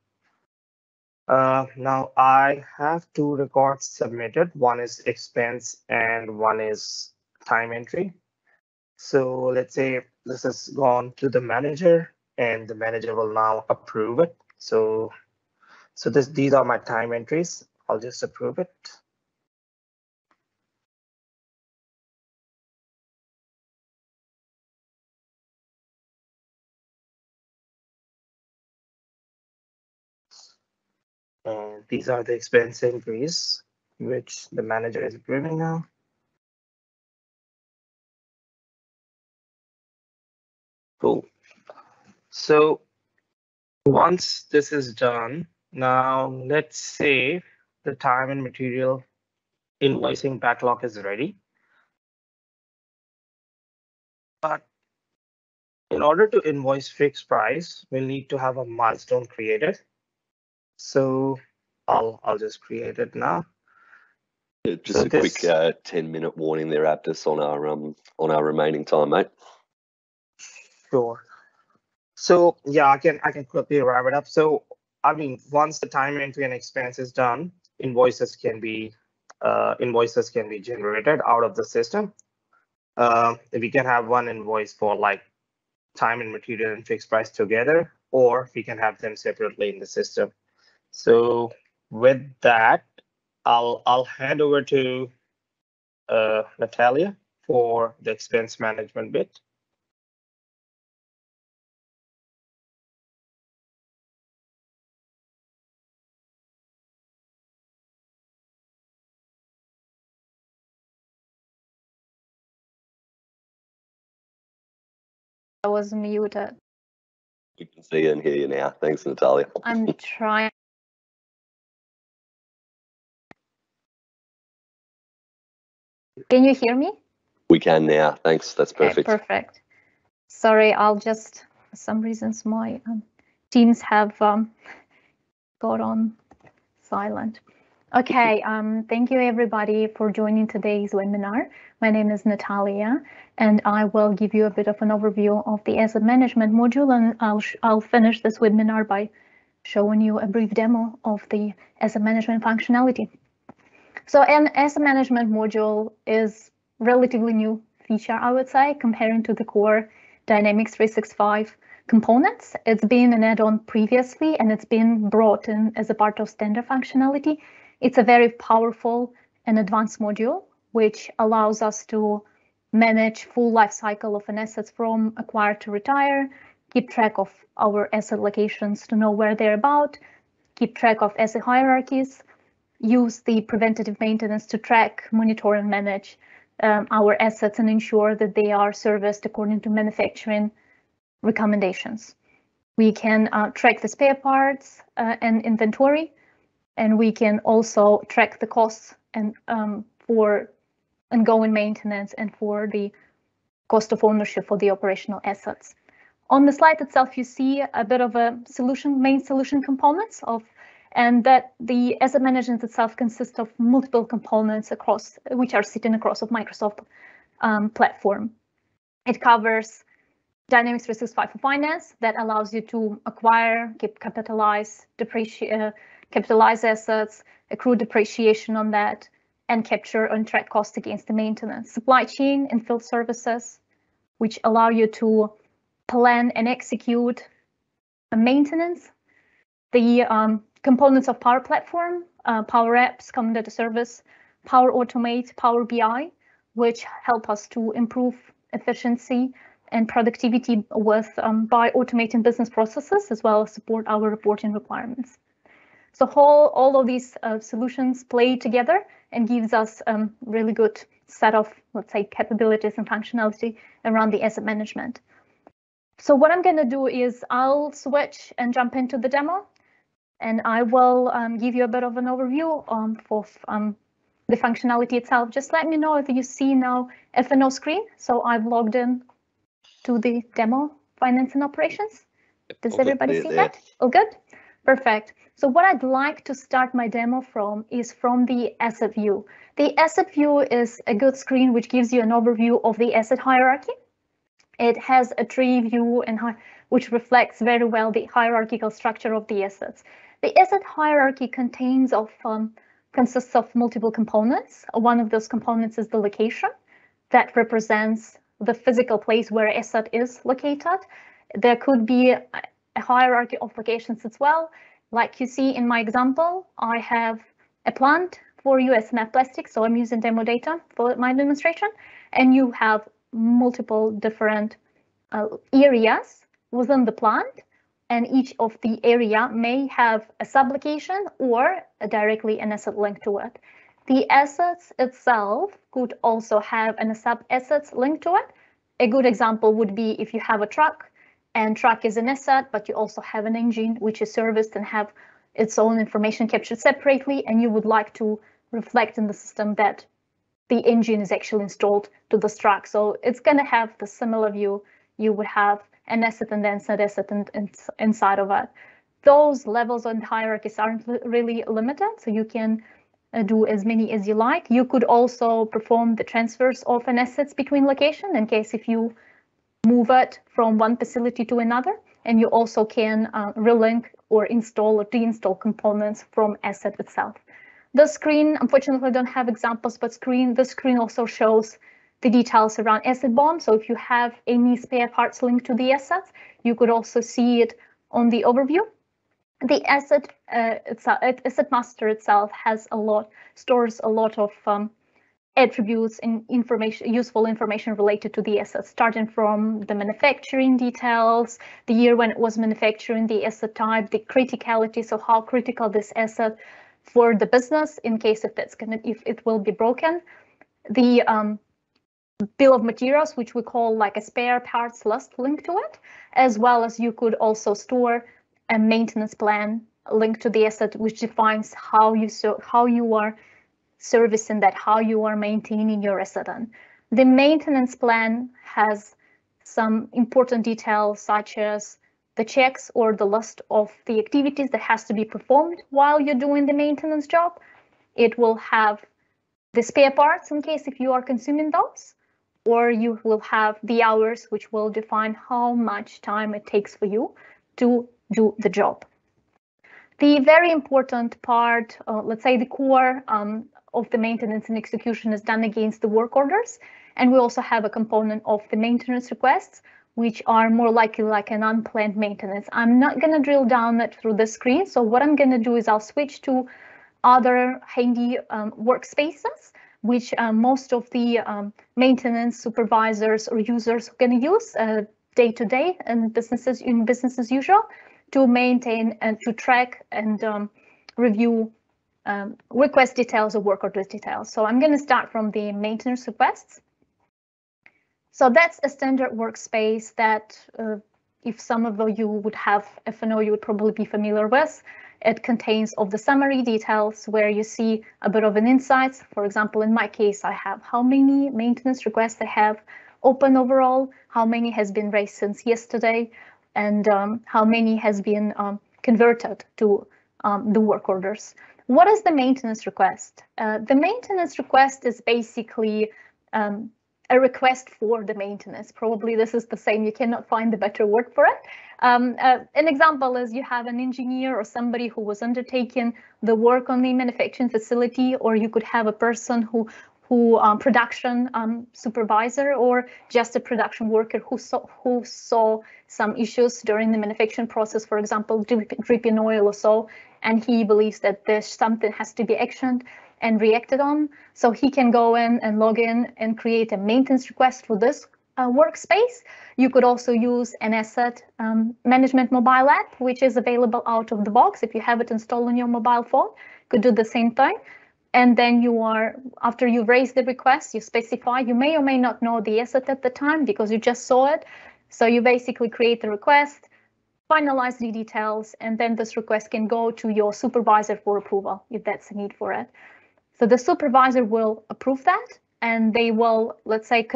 Now I have 2 records submitted. One is expense and one is time entry. So let's say this has gone to the manager and the manager will now approve it. So these are my time entries. I'll just approve it. And these are the expense entries, which the manager is approving now. Cool. So once this is done, now let's say the time and material invoicing backlog is ready. But in order to invoice fixed price, we'll need to have a milestone created. So I'll just create it now. Just a quick 10-minute warning there, Abdus, on our remaining time, mate. Sure. So I can quickly wrap it up. So I mean, once the time entry and expense is done, invoices can be generated out of the system. We can have one invoice for like time and material and fixed price together, or we can have them separately in the system. So with that, I'll hand over to Natalia for the expense management bit. I was muted. We can see and hear you now. Thanks, Natalia. I'm trying. Can you hear me? We can now. Thanks. That's perfect. Okay, perfect. Sorry, I'll just, for some reasons, my Teams have got on silent. Okay, thank you everybody for joining today's webinar. My name is Natalia, and I will give you a bit of an overview of the asset management module, and I'll finish this webinar by showing you a brief demo of the asset management functionality. So an asset management module is relatively new feature, I would say, comparing to the core Dynamics 365 components. It's been an add-on previously, and it's been brought in as a part of standard functionality. It's a very powerful and advanced module, which allows us to manage full life cycle of an assets from acquire to retire, keep track of our asset locations to know where they're about, keep track of asset hierarchies, use the preventative maintenance to track, monitor, and manage our assets and ensure that they are serviced according to manufacturing recommendations. We can track the spare parts and inventory, and we can also track the costs and for ongoing maintenance and for the cost of ownership for the operational assets. On the slide itself, you see a bit of a main solution components and that the asset management itself consists of multiple components which are sitting across of Microsoft platform. It covers Dynamics 365 for Finance that allows you to acquire, capitalize assets, accrue depreciation on that, and capture and track costs against the maintenance. Supply chain and field services, which allow you to plan and execute a maintenance. The components of Power Platform, Power Apps, Command Data Service, Power Automate, Power BI, which help us to improve efficiency and productivity by automating business processes, as well as support our reporting requirements. So all of these solutions play together and gives us a really good set of, let's say, capabilities and functionality around the asset management. So what I'm going to do is I'll switch and jump into the demo, and I will give you a bit of an overview of the functionality itself. Just let me know if you see now F&O screen. So I've logged in to the demo finance and operations. Does everybody see that? All good? Perfect. So what I'd like to start my demo from is from the asset view. The asset view is a good screen which gives you an overview of the asset hierarchy. It has a tree view which reflects very well the hierarchical structure of the assets. The asset hierarchy consists of multiple components. One of those components is the location that represents the physical place where an asset is located. There could be a hierarchy of locations as well. Like you see in my example, I have a plant for US Matte Plastics, so I'm using demo data for my demonstration, and you have multiple different areas within the plant, and each of the area may have a sub-location or directly an asset linked to it. The assets itself could also have a sub-assets linked to it. A good example would be if you have a truck, and truck is an asset, but you also have an engine which is serviced and have its own information captured separately, and you would like to reflect in the system that the engine is actually installed to this truck. So it's going to have the similar view. You would have an asset and then an asset inside of it. Those levels on hierarchies aren't really limited, so you can do as many as you like. You could also perform the transfers of an assets between location in case if you move it from one facility to another, and you also can relink or install or deinstall components from asset itself. The screen, unfortunately, I don't have examples, but the screen also shows the details around asset BOM. So if you have any spare parts linked to the assets, you could also see it on the overview. The asset asset master itself stores a lot of attributes and useful information related to the asset, starting from the manufacturing details, the year when it was manufacturing, the asset type, the criticality, so how critical this asset for the business in case if it will be broken, the bill of materials, which we call like a spare parts list linked to it, as well as you could also store a maintenance plan linked to the asset, which defines how you are servicing that, how you are maintaining your asset. The maintenance plan has some important details such as the checks or the list of the activities that has to be performed while you're doing the maintenance job. It will have the spare parts in case if you are consuming those, or you will have the hours, which will define how much time it takes for you to do the job. The very important part, let's say the core of the maintenance and execution is done against the work orders. And we also have a component of the maintenance requests, which are more likely like an unplanned maintenance. I'm not going to drill down that through the screen. So what I'm going to do is I'll switch to other handy workspaces, which most of the maintenance supervisors or users are going to use day to day and business as usual to maintain and to track and review request details or work order details. So I'm going to start from the maintenance requests. So that's a standard workspace that if some of you would have F&O, you would probably be familiar with. It contains of the summary details where you see a bit of an insights. For example, in my case, I have how many maintenance requests I have open overall, how many has been raised since yesterday, and how many has been converted to the work orders. What is the maintenance request? The maintenance request is basically a request for the maintenance. Probably this is the same, you cannot find a better word for it. An example is you have an engineer or somebody who was undertaking the work on the manufacturing facility, or you could have a person who production supervisor or just a production worker who saw some issues during the manufacturing process, for example, dripping oil or so, and he believes that there's something has to be actioned and reacted on. So he can go in and log in and create a maintenance request for this workspace. You could also use an asset management mobile app, which is available out of the box. If you have it installed on your mobile phone, you could do the same thing. And then after you raise the request, you specify, you may or may not know the asset at the time because you just saw it. So you basically create the request, finalize the details, and then this request can go to your supervisor for approval if that's a need for it. So the supervisor will approve that, and they will, let's say,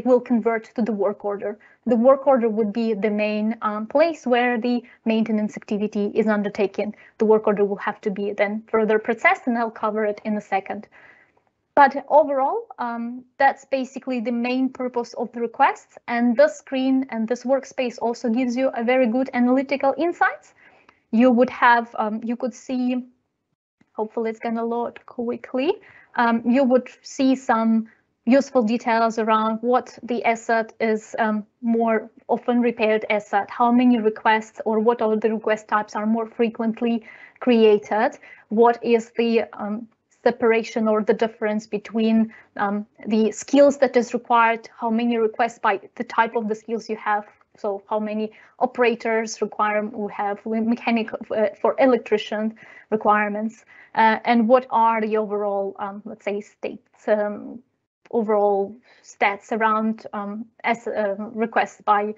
will convert to the work order. The work order would be the main place where the maintenance activity is undertaken. The work order will have to be then further processed, and I'll cover it in a second. But overall, that's basically the main purpose of the requests. And this screen and this workspace also gives you a very good analytical insights. You would have, you could see, hopefully it's going to load quickly. You would see some useful details around what the asset is more often repaired asset, how many requests or what are the request types are more frequently created, what is the separation or the difference between the skills that is required, how many requests by the type of the skills you have. So how many operators we have mechanical for electrician requirements, and what are the overall, let's say, states, overall stats around requests by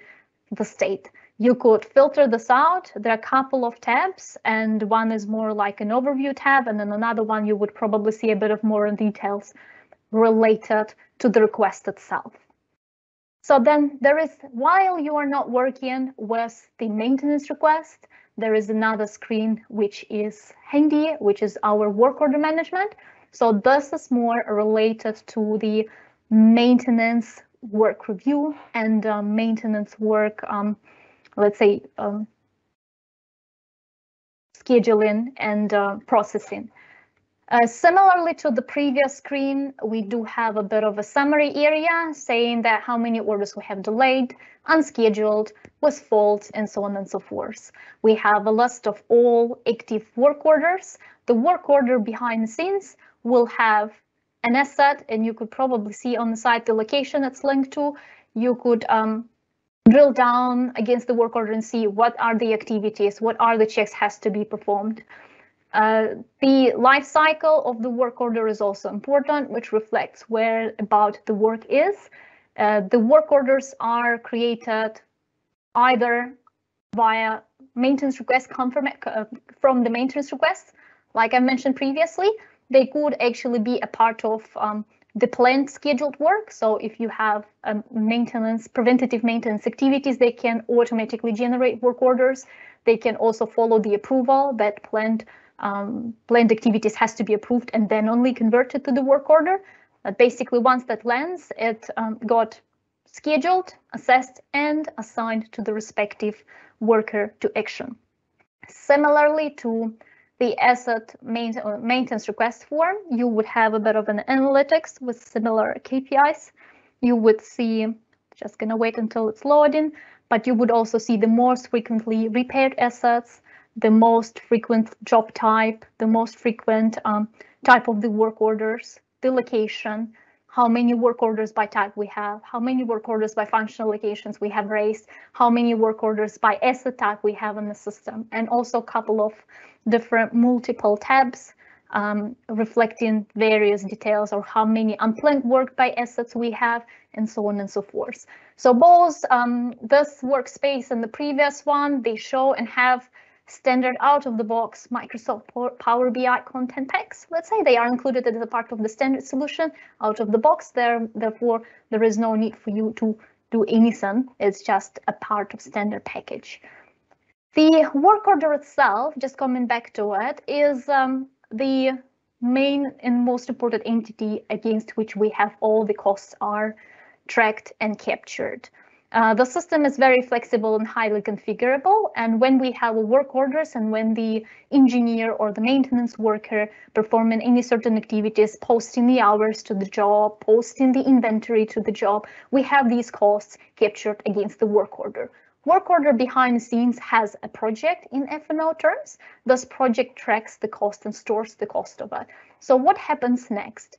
the state. You could filter this out. There are a couple of tabs, and one is more like an overview tab, and then another one you would probably see a bit of more details related to the request itself. So then there is, while you are not working with the maintenance request, there is another screen which is handy, which is our work order management. So this is more related to the maintenance work review and maintenance work, let's say, scheduling and processing. Similarly to the previous screen, we do have a bit of a summary area saying that how many orders we have delayed, unscheduled, with faults, and so on and so forth. We have a list of all active work orders. The work order behind the scenes will have an asset, and you could probably see on the site the location it's linked to. You could drill down against the work order and see what are the activities, what are the checks has to be performed. The life cycle of the work order is also important, which reflects where about the work is. The work orders are created either via maintenance request from the maintenance request, like I mentioned previously. They could actually be a part of the planned scheduled work. So if you have preventative maintenance activities, they can automatically generate work orders. They can also follow the approval that planned activities has to be approved and then only converted to the work order. But basically, once that lands, it got scheduled, assessed, and assigned to the respective worker to action. Similarly to the asset maintenance request form, you would have a bit of an analytics with similar KPIs. You would see, just gonna wait until it's loading, but you would also see the most frequently repaired assets, the most frequent job type, the most frequent type of the work orders, the location, how many work orders by type we have, how many work orders by functional locations we have raised, how many work orders by asset type we have in the system, and also a couple of different multiple tabs reflecting various details or how many unplanned work by assets we have, and so on and so forth. So both this workspace and the previous one, they show and have standard out-of-the-box Microsoft Power BI content packs. Let's say they are included as a part of the standard solution out of the box. Therefore, there is no need for you to do anything. It's just a part of standard package. The work order itself, just coming back to it, is the main and most important entity against which we have all the costs are tracked and captured. The system is very flexible and highly configurable, and when we have work orders and when the engineer or the maintenance worker performing any certain activities, posting the hours to the job, posting the inventory to the job, we have these costs captured against the work order. Work order behind the scenes has a project in F&O terms. This project tracks the cost and stores the cost of it. So what happens next?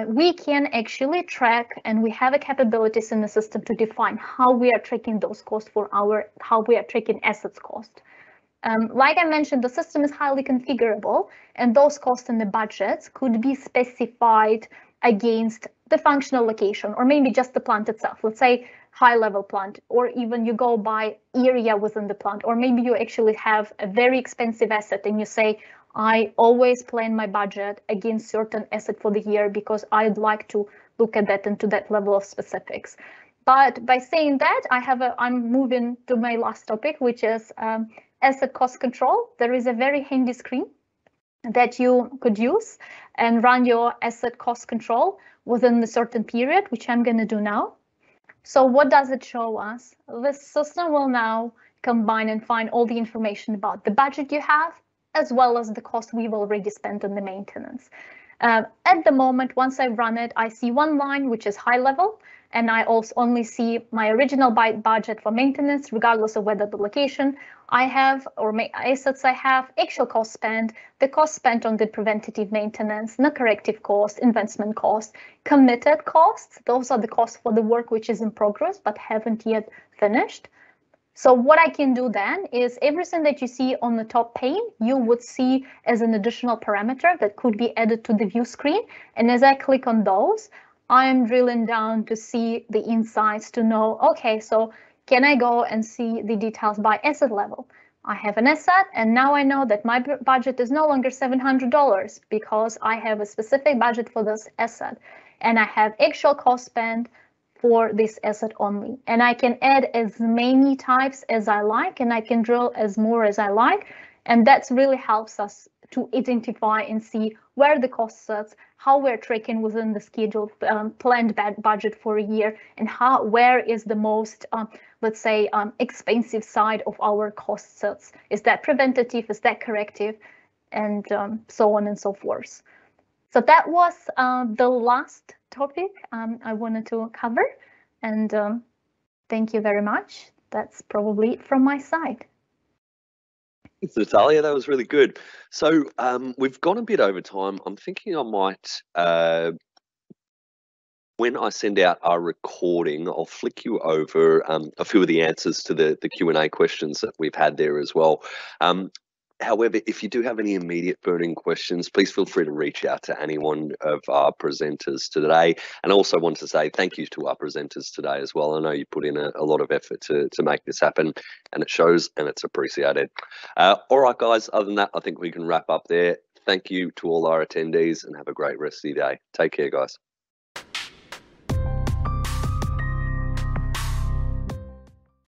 We can actually track, and we have a capabilities in the system to define how we are tracking those costs for how we are tracking assets cost. Like I mentioned, the system is highly configurable, and those costs in the budgets could be specified against the functional location, or maybe just the plant itself. Let's say high-level plant, or even you go by area within the plant, or maybe you actually have a very expensive asset and you say, I always plan my budget against certain asset for the year because I'd like to look at that and to that level of specifics. But by saying that, I'm moving to my last topic, which is asset cost control. There is a very handy screen that you could use and run your asset cost control within a certain period, which I'm going to do now. So what does it show us? This system will now combine and find all the information about the budget you have, as well as the cost we've already spent on the maintenance. At the moment, once I run it, I see one line, which is high level, and I also only see my original budget for maintenance, regardless of whether the location I have or assets I have, actual cost spent, the cost spent on the preventative maintenance, the corrective cost, investment cost, committed costs. Those are the costs for the work which is in progress but haven't yet finished. So what I can do then is everything that you see on the top pane, you would see as an additional parameter that could be added to the view screen. And as I click on those, I'm drilling down to see the insights to know, okay, so can I go and see the details by asset level? I have an asset, and now I know that my budget is no longer $700 because I have a specific budget for this asset, and I have actual cost spent for this asset only. And I can add as many types as I like, and I can drill as more as I like. And that really helps us to identify and see where the cost sits, how we're tracking within the scheduled planned budget for a year, and where is the most, let's say, expensive side of our cost sets. Is that preventative? Is that corrective? And so on and so forth. So that was the last topic I wanted to cover. And thank you very much. That's probably it from my side. Thanks, Natalia. That was really good. So we've gone a bit over time. I'm thinking I might, when I send out our recording, I'll flick you over a few of the answers to the Q&A questions that we've had there as well. However, if you do have any immediate burning questions, please feel free to reach out to any one of our presenters today. And I also want to say thank you to our presenters today as well. I know you put in a lot of effort to make this happen, and it shows and it's appreciated. All right, guys, other than that, I think we can wrap up there. Thank you to all our attendees and have a great rest of your day. Take care, guys.